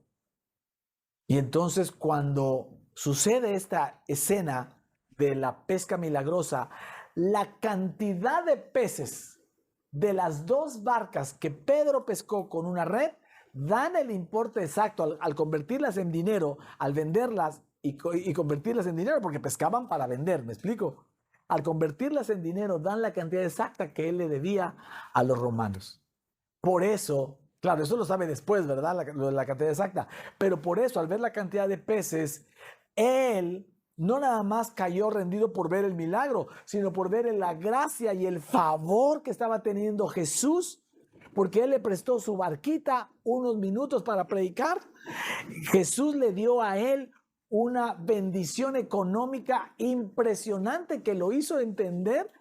Y entonces cuando sucede esta escena de la pesca milagrosa, la cantidad de peces de las dos barcas que Pedro pescó con una red dan el importe exacto al convertirlas en dinero, al venderlas y convertirlas en dinero, porque pescaban para vender, ¿me explico? Al convertirlas en dinero dan la cantidad exacta que él le debía a los romanos. Por eso, claro, eso lo sabe después, ¿verdad? La cantidad exacta. Pero por eso, al ver la cantidad de peces, él no nada más cayó rendido por ver el milagro, sino por ver la gracia y el favor que estaba teniendo Jesús, porque él le prestó su barquita unos minutos para predicar. Jesús le dio a él una bendición económica impresionante que lo hizo entender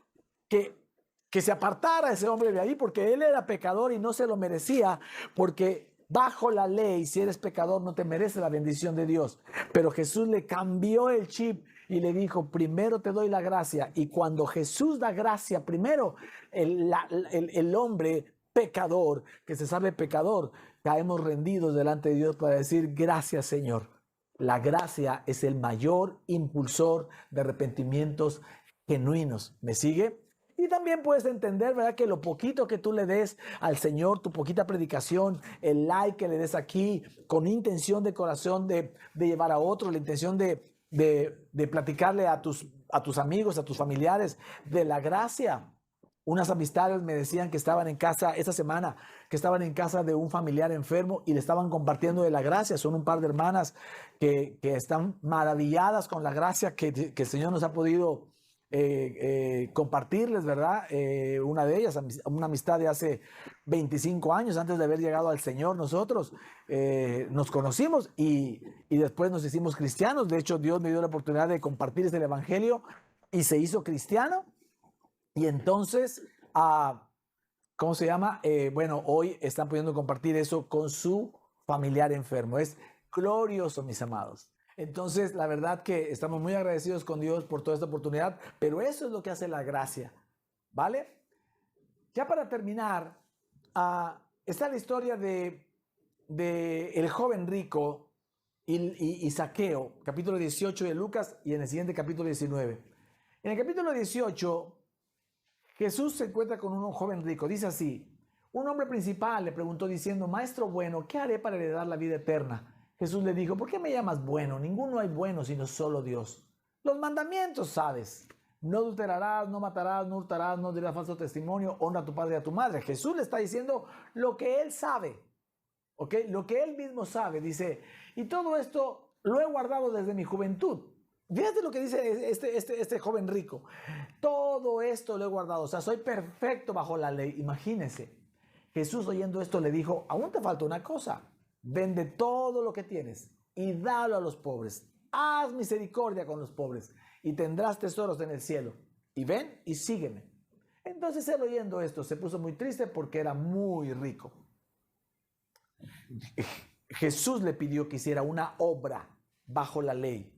que se apartara ese hombre de ahí, porque él era pecador y no se lo merecía, porque bajo la ley, si eres pecador, no te mereces la bendición de Dios. Pero Jesús le cambió el chip y le dijo, primero te doy la gracia. Y cuando Jesús da gracia primero, el hombre pecador, que se sabe pecador, caemos rendidos delante de Dios para decir, gracias Señor. La gracia es el mayor impulsor de arrepentimientos genuinos. ¿Me sigue? Y también puedes entender, ¿verdad? Que lo poquito que tú le des al Señor, tu poquita predicación, el like que le des aquí, con intención de corazón de llevar a otro, la intención de platicarle a tus amigos, a tus familiares de la gracia. Unas amistades me decían que estaban en casa esta semana, que estaban en casa de un familiar enfermo y le estaban compartiendo de la gracia. Son un par de hermanas que están maravilladas con la gracia que el Señor nos ha podido compartirles, ¿verdad? Una de ellas, una amistad de hace 25 años, antes de haber llegado al Señor, nosotros nos conocimos y después nos hicimos cristianos. De hecho, Dios me dio la oportunidad de compartirles el Evangelio y se hizo cristiano. Y entonces, ¿cómo se llama? Bueno, hoy están pudiendo compartir eso con su familiar enfermo. Es glorioso, mis amados. Entonces, la verdad que estamos muy agradecidos con Dios por toda esta oportunidad, pero eso es lo que hace la gracia, ¿vale? Ya para terminar, está la historia de el joven rico y Zaqueo, capítulo 18 de Lucas y en el siguiente capítulo 19. En el capítulo 18, Jesús se encuentra con un joven rico. Dice así, un hombre principal le preguntó diciendo, Maestro bueno, ¿qué haré para heredar la vida eterna? Jesús le dijo, ¿por qué me llamas bueno? Ninguno hay bueno sino solo Dios. Los mandamientos sabes. No adulterarás, no matarás, no hurtarás, no dirás falso testimonio, honra a tu padre y a tu madre. Jesús le está diciendo lo que él sabe, ¿ok? Lo que él mismo sabe. Dice, y todo esto lo he guardado desde mi juventud. Fíjate lo que dice este joven rico. Todo esto lo he guardado. O sea, soy perfecto bajo la ley. Imagínense. Jesús oyendo esto le dijo, aún te falta una cosa. Vende todo lo que tienes y dalo a los pobres. Haz misericordia con los pobres y tendrás tesoros en el cielo. Y ven y sígueme. Entonces él oyendo esto se puso muy triste porque era muy rico. Jesús le pidió que hiciera una obra bajo la ley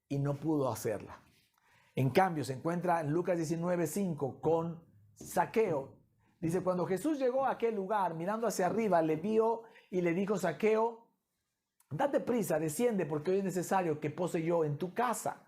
y no pudo hacerla. En cambio, se encuentra en Lucas 19:5 con Zaqueo. Dice, cuando Jesús llegó a aquel lugar, mirando hacia arriba, le vio y le dijo, Zaqueo, date prisa, desciende, porque hoy es necesario que pose yo en tu casa.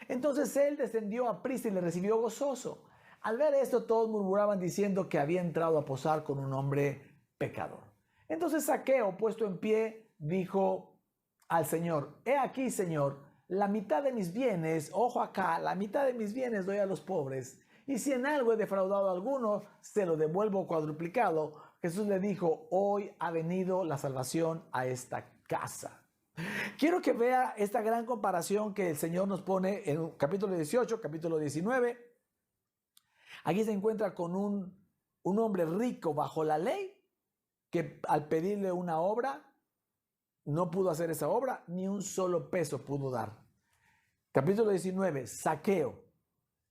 Entonces él descendió a prisa y le recibió gozoso. Al ver esto, todos murmuraban diciendo que había entrado a posar con un hombre pecador. Entonces Zaqueo, puesto en pie, dijo al Señor: he aquí, Señor, la mitad de mis bienes, ojo acá, la mitad de mis bienes doy a los pobres. Y si en algo he defraudado a alguno, se lo devuelvo cuadruplicado. Jesús le dijo: hoy ha venido la salvación a esta casa. Quiero que vea esta gran comparación que el Señor nos pone en capítulo 18, capítulo 19. Aquí se encuentra con un hombre rico bajo la ley, que al pedirle una obra, no pudo hacer esa obra, ni un solo peso pudo dar. Capítulo 19, Zaqueo.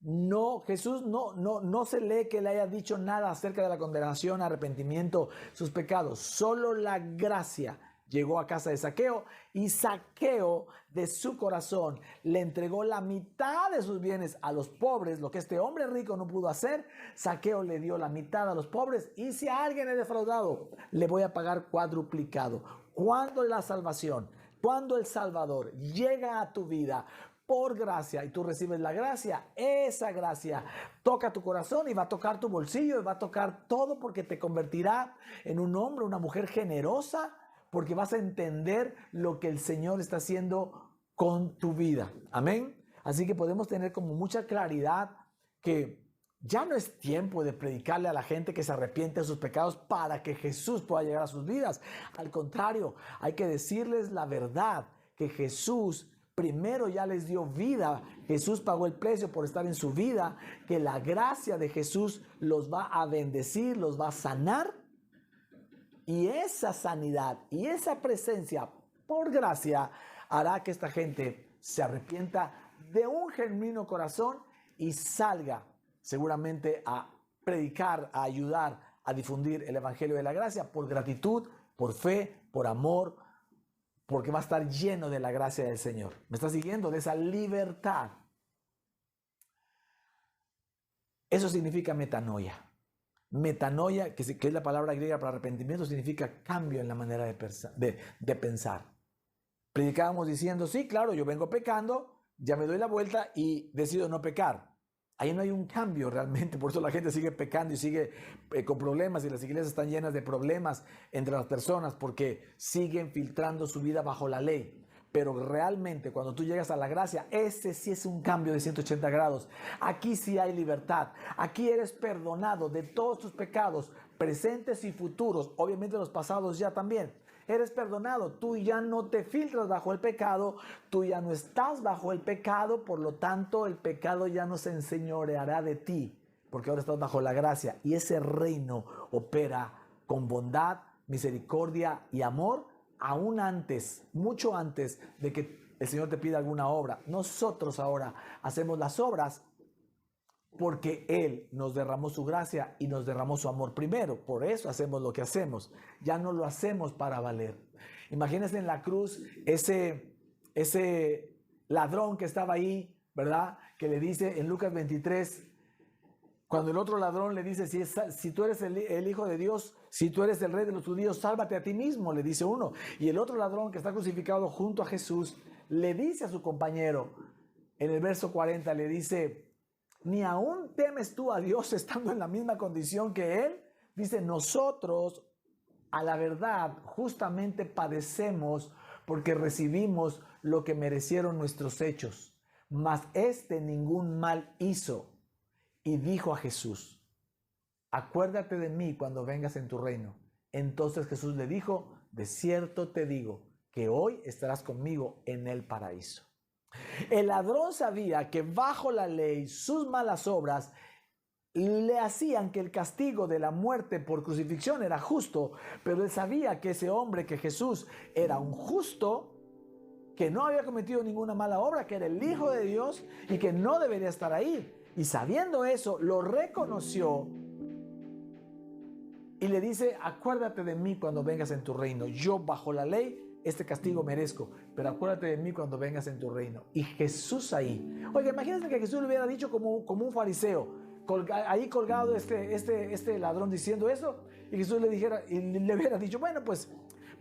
No, Jesús no se lee que le haya dicho nada acerca de la condenación, arrepentimiento, sus pecados. Solo la gracia llegó a casa de Zaqueo, y Zaqueo de su corazón le entregó la mitad de sus bienes a los pobres, lo que este hombre rico no pudo hacer. Zaqueo le dio la mitad a los pobres, y si a alguien he defraudado, le voy a pagar cuadruplicado. Cuando la salvación, cuando el Salvador llega a tu vida por gracia y tú recibes la gracia, esa gracia toca tu corazón y va a tocar tu bolsillo y va a tocar todo, porque te convertirá en un hombre, una mujer generosa, porque vas a entender lo que el Señor está haciendo con tu vida. Amén. Así que podemos tener como mucha claridad que ya no es tiempo de predicarle a la gente que se arrepiente de sus pecados para que Jesús pueda llegar a sus vidas. Al contrario, hay que decirles la verdad, que Jesús primero ya les dio vida. Jesús pagó el precio por estar en su vida, que la gracia de Jesús los va a bendecir, los va a sanar. Y esa sanidad y esa presencia por gracia hará que esta gente se arrepienta de un genuino corazón y salga seguramente a predicar, a ayudar, a difundir el evangelio de la gracia por gratitud, por fe, por amor, porque va a estar lleno de la gracia del Señor. ¿Me está siguiendo? De esa libertad. Eso significa metanoia. Metanoia, que es la palabra griega para arrepentimiento, significa cambio en la manera de pensar. Predicábamos diciendo: sí, claro, yo vengo pecando, ya me doy la vuelta y decido no pecar. Ahí no hay un cambio realmente, por eso la gente sigue pecando y sigue con problemas, y las iglesias están llenas de problemas entre las personas, porque siguen filtrando su vida bajo la ley. Pero realmente cuando tú llegas a la gracia, ese sí es un cambio de 180 grados. Aquí sí hay libertad. Aquí eres perdonado de todos tus pecados, presentes y futuros. Obviamente los pasados ya también. Eres perdonado. Tú ya no te filtras bajo el pecado. Tú ya no estás bajo el pecado. Por lo tanto, el pecado ya no se enseñoreará de ti, porque ahora estás bajo la gracia. Y ese reino opera con bondad, misericordia y amor, aún antes, mucho antes de que el Señor te pida alguna obra. Nosotros ahora hacemos las obras porque Él nos derramó su gracia y nos derramó su amor primero. Por eso hacemos lo que hacemos. Ya no lo hacemos para valer. Imagínense en la cruz ese ladrón que estaba ahí, ¿verdad? Que le dice en Lucas 23, cuando el otro ladrón le dice: si tú eres el Hijo de Dios, si tú eres el Rey de los judíos, sálvate a ti mismo, le dice uno. Y el otro ladrón, que está crucificado junto a Jesús, le dice a su compañero, en el verso 40, le dice: ¿ni aún temes tú a Dios estando en la misma condición que Él? Dice: nosotros, a la verdad, justamente padecemos porque recibimos lo que merecieron nuestros hechos, mas este ningún mal hizo. Y dijo a Jesús: acuérdate de mí cuando vengas en tu reino. Entonces Jesús le dijo: de cierto te digo que hoy estarás conmigo en el paraíso. El ladrón sabía que bajo la ley sus malas obras le hacían que el castigo de la muerte por crucifixión era justo, pero él sabía que ese hombre, que Jesús, era un justo, que no había cometido ninguna mala obra, que era el Hijo de Dios y que no debería estar ahí. Y sabiendo eso, lo reconoció y le dice: acuérdate de mí cuando vengas en tu reino. Yo bajo la ley este castigo merezco, pero acuérdate de mí cuando vengas en tu reino. Y Jesús ahí, oiga, imagínense que Jesús le hubiera dicho como un fariseo, ahí colgado este ladrón diciendo eso, y Jesús le dijera, y le hubiera dicho: bueno, pues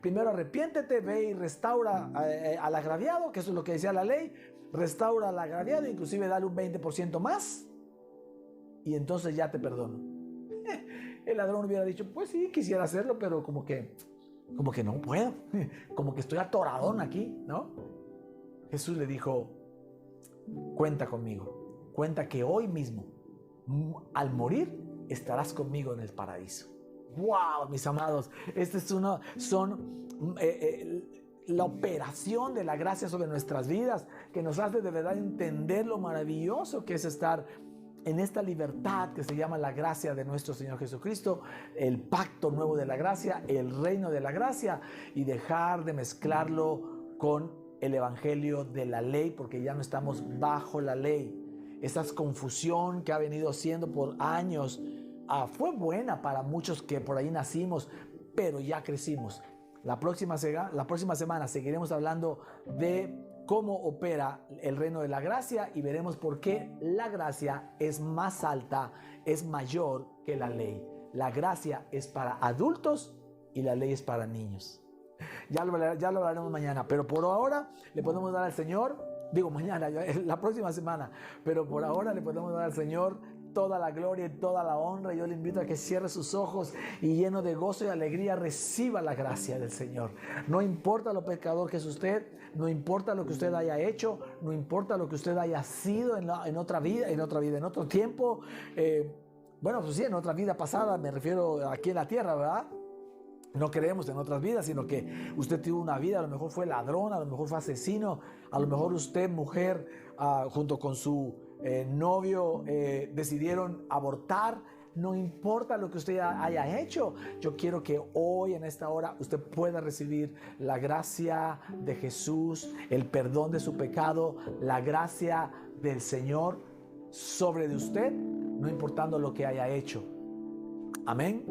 primero arrepiéntete, ve y restaura al agraviado, que eso es lo que decía la ley, restaura al agraviado, inclusive dale un 20% más. y entonces ya te perdono. El ladrón hubiera dicho, pues sí, quisiera hacerlo, pero como que no puedo, como que estoy atoradón aquí, ¿no? Jesús le dijo, cuenta conmigo, cuenta que hoy mismo, al morir, estarás conmigo en el paraíso. ¡Wow, mis amados! La operación de la gracia sobre nuestras vidas, que nos hace de verdad entender lo maravilloso que es estar en esta libertad que se llama la gracia de nuestro Señor Jesucristo, el pacto nuevo de la gracia, el reino de la gracia, y dejar de mezclarlo con el evangelio de la ley, porque ya no estamos bajo la ley. Esa confusión que ha venido siendo por años fue buena para muchos que por ahí nacimos, pero ya crecimos. La próxima semana seguiremos hablando de cómo opera el reino de la gracia y veremos por qué la gracia es más alta, es mayor que la ley. La gracia es para adultos y la ley es para niños. Ya lo hablaremos mañana, pero por ahora le podemos dar al Señor, mañana, la próxima semana, pero por ahora le podemos dar al Señor toda la gloria y toda la honra. Yo le invito a que cierre sus ojos y lleno de gozo y alegría reciba la gracia del Señor. No importa lo pecador que es usted, no importa lo que usted haya hecho, no importa lo que usted haya sido en otra vida, en otro tiempo, pues sí, en otra vida pasada, me refiero aquí en la tierra, ¿verdad? No creemos en otras vidas, sino que usted tuvo una vida, a lo mejor fue ladrón, a lo mejor fue asesino, a lo mejor usted, mujer, junto con su novio, decidieron abortar. No importa lo que usted haya hecho, yo quiero que hoy, en esta hora, usted pueda recibir la gracia de Jesús, el perdón de su pecado, la gracia del Señor sobre de usted, no importando lo que haya hecho. Amén.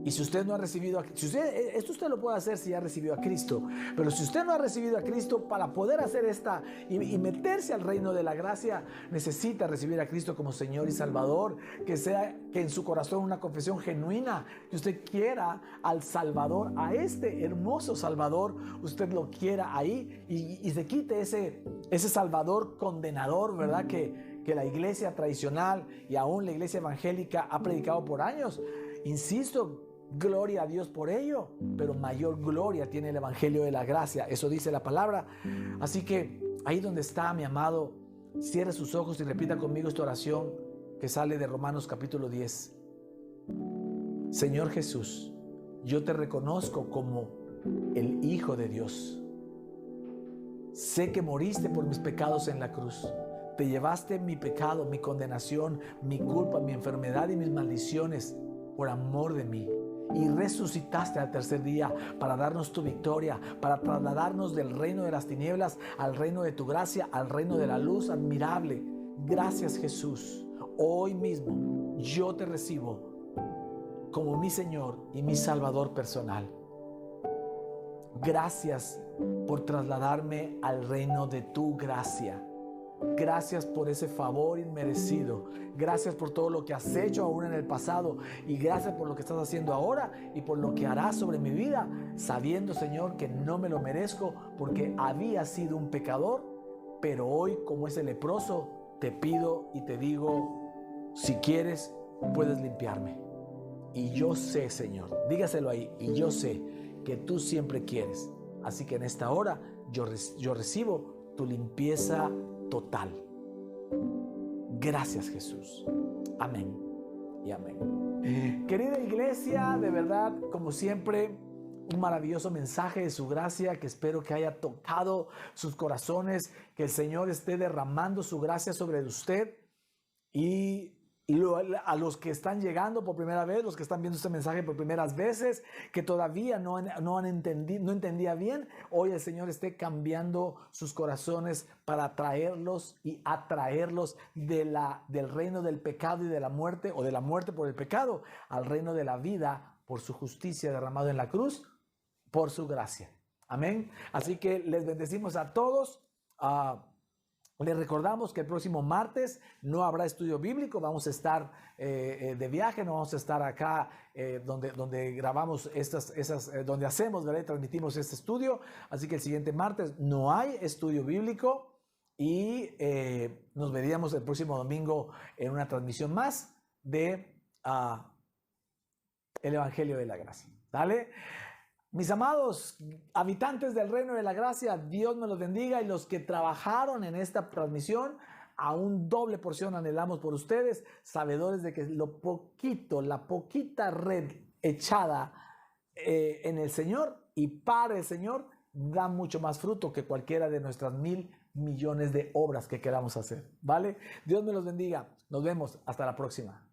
Y si usted no ha recibido esto usted lo puede hacer si ya recibió a Cristo, pero si usted no ha recibido a Cristo, para poder hacer y meterse al reino de la gracia, necesita recibir a Cristo como Señor y Salvador, que en su corazón una confesión genuina, que usted quiera al Salvador, a este hermoso Salvador, usted lo quiera ahí y se quite ese Salvador condenador, ¿verdad? Que la iglesia tradicional y aún la iglesia evangélica ha predicado por años. Insisto, gloria a Dios por ello, pero mayor gloria tiene el evangelio de la gracia. Eso dice la palabra. Así que ahí donde está, mi amado, cierre sus ojos y repita conmigo esta oración que sale de Romanos capítulo 10. Señor Jesús, yo te reconozco como el Hijo de Dios. Sé que moriste por mis pecados en la cruz. Te llevaste mi pecado, mi condenación, mi culpa, mi enfermedad y mis maldiciones por amor de mí. Y resucitaste al tercer día para darnos tu victoria, para trasladarnos del reino de las tinieblas al reino de tu gracia, al reino de la luz admirable. Gracias, Jesús. Hoy mismo yo te recibo como mi Señor y mi Salvador personal. Gracias por trasladarme al reino de tu gracia. Gracias por ese favor inmerecido. Gracias por todo lo que has hecho aún en el pasado. Y gracias por lo que estás haciendo ahora y por lo que harás sobre mi vida, sabiendo, Señor, que no me lo merezco porque había sido un pecador. Pero hoy, como ese leproso, te pido y te digo, si quieres, puedes limpiarme. Y yo sé, Señor, dígaselo ahí, y yo sé que tú siempre quieres. Así que en esta hora yo recibo tu limpieza total. Gracias, Jesús. Amén y amén. Querida iglesia, de verdad, como siempre, un maravilloso mensaje de su gracia que espero que haya tocado sus corazones, que el Señor esté derramando su gracia sobre usted y a los que están llegando por primera vez, los que están viendo este mensaje por primeras veces, que todavía no entendía bien, hoy el Señor esté cambiando sus corazones para atraerlos y atraerlos del reino del pecado y de la muerte, o de la muerte por el pecado, al reino de la vida por su justicia derramado en la cruz, por su gracia. Amén. Así que les bendecimos a todos. Les recordamos que el próximo martes no habrá estudio bíblico, vamos a estar de viaje, no vamos a estar acá donde grabamos donde hacemos, ¿verdad? Transmitimos este estudio, así que el siguiente martes no hay estudio bíblico y nos veríamos el próximo domingo en una transmisión más de el Evangelio de la Gracia. ¿Dale? Mis amados habitantes del reino de la gracia, Dios me los bendiga, y los que trabajaron en esta transmisión, aún doble porción anhelamos por ustedes, sabedores de que la poquita red echada en el Señor y para el Señor da mucho más fruto que cualquiera de nuestras 1,000 millones de obras que queramos hacer. ¿Vale? Dios me los bendiga. Nos vemos. Hasta la próxima.